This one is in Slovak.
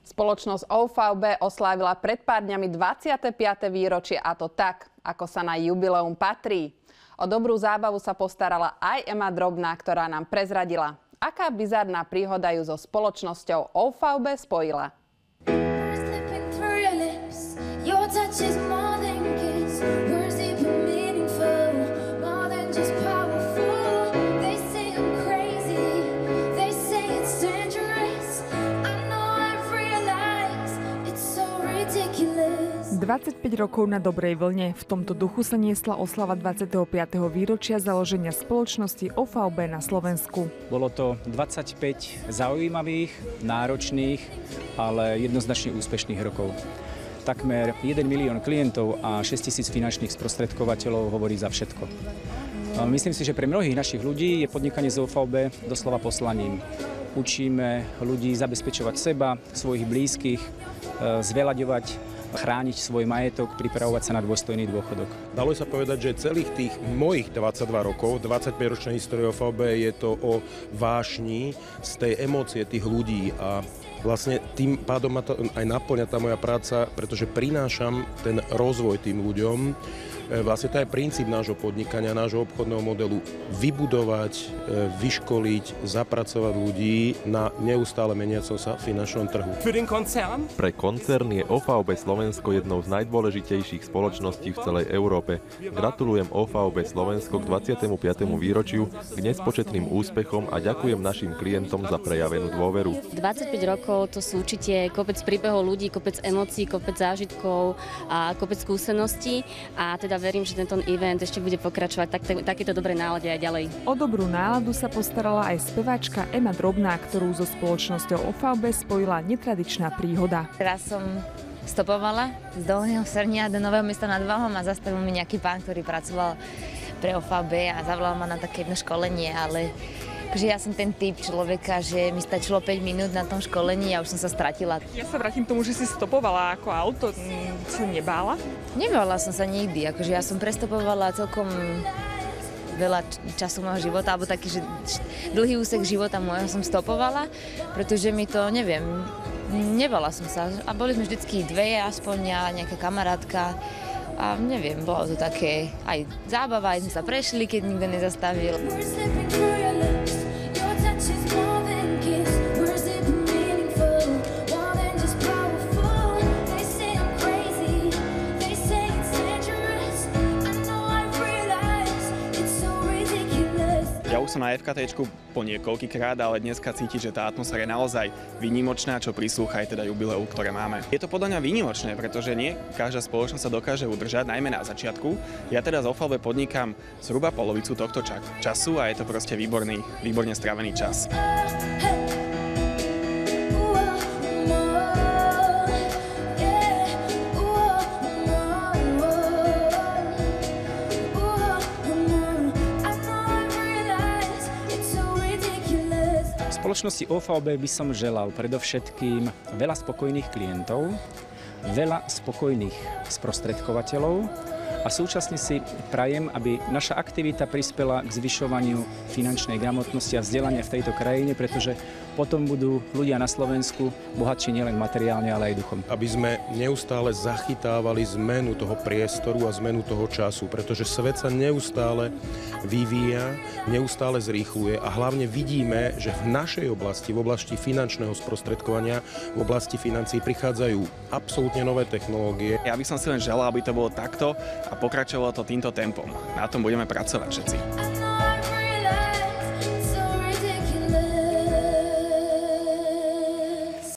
Spoločnosť OVB oslávila pred pár dňami 25. výročie, a to tak, ako sa na jubileum patrí. O dobrú zábavu sa postarala aj Ema Drobná, ktorá nám prezradila, aká bizarná príhoda ju so spoločnosťou OVB spojila. ...25 rokov na dobrej vlne. V tomto duchu sa niesla oslava 25. výročia založenia spoločnosti OVB na Slovensku. Bolo to 25 zaujímavých, náročných, ale jednoznačne úspešných rokov. Takmer 1 milión klientov a 6 000 finančných sprostredkovateľov hovorí za všetko. Myslím si, že pre mnohých našich ľudí je podnikanie z OVB doslova poslaním. Učíme ľudí zabezpečovať seba, svojich blízkych, zveľaďovať, chrániť svoj majetok, pripravovať sa na dôstojný dôchodok. Dalo sa povedať, že celých tých mojich 22 rokov, 25-ročnej histórie OVB, je to o vášni z tej emócie tých ľudí a vlastne tým pádom ma to aj naplňa tá moja práca, pretože prinášam ten rozvoj tým ľuďom. Vlastne to je princíp nášho podnikania, nášho obchodného modelu. Vybudovať, vyškoliť, zapracovať ľudí na neustále meniacom sa finančnom trhu. Pre koncern je OVB Slovensko jednou z najdôležitejších spoločností v celej Európe. Gratulujem OVB Slovensko k 25. výročiu, k nespočetným úspechom a ďakujem našim klientom za prejavenú dôveru. 25 rokov to sú určite kopec príbehov ľudí, kopec emócií, kopec zážitkov a kopec skúseností a teda verím, že tento event ešte bude pokračovať takéto dobré nálade aj ďalej. O dobrú náladu sa postarala aj speváčka Ema Drobná, ktorú so spoločnosťou OVB spojila netradičná príhoda. Teraz som stopovala z Dolného Srnia do Nového Mesta nad Váhom a zastavil mi nejaký pán, ktorý pracoval pre OVB a zavolal ma na také jedno školenie, ale že ja som ten typ človeka, že mi stačilo 5 minút na tom školení a už som sa stratila. Ja sa vrátim k tomu, že si stopovala ako auto. Si nebála? Nebála som sa nikdy. Akože ja som prestopovala celkom veľa času môjho života, alebo taký, že dlhý úsek života môjho som stopovala, pretože mi to, neviem, nebála som sa. A boli sme vždycky dve, aspoň ja, nejaká kamarátka. A neviem, bolo to také aj zábava, aj sme sa prešli, keď nikto nezastavil. Ja už som na FKTčku po niekoľkýkrát, ale dneska cítiť, že tá atmosféra je naozaj výnimočná, čo prislúcha aj teda jubileu, ktoré máme. Je to podľa mňa výnimočné, pretože nie každá spoločnosť sa dokáže udržať, najmä na začiatku. Ja teda z OVB podnikám zhruba polovicu tohto času a je to proste výborne strávený čas. V spoločnosti OVB by som želal predovšetkým veľa spokojných klientov, veľa spokojných sprostredkovateľov a súčasne si prajem, aby naša aktivita prispela k zvyšovaniu finančnej gramotnosti a vzdelania v tejto krajine, pretože potom budú ľudia na Slovensku bohatší nielen materiálne, ale aj duchom. Aby sme neustále zachytávali zmenu toho priestoru a zmenu toho času, pretože svet sa neustále vyvíja, neustále zrýchluje a hlavne vidíme, že v našej oblasti, v oblasti finančného sprostredkovania, v oblasti financií prichádzajú absolútne nové technológie. Ja by som si len želal, aby to bolo takto a pokračovalo to týmto tempom. Na tom budeme pracovať všetci.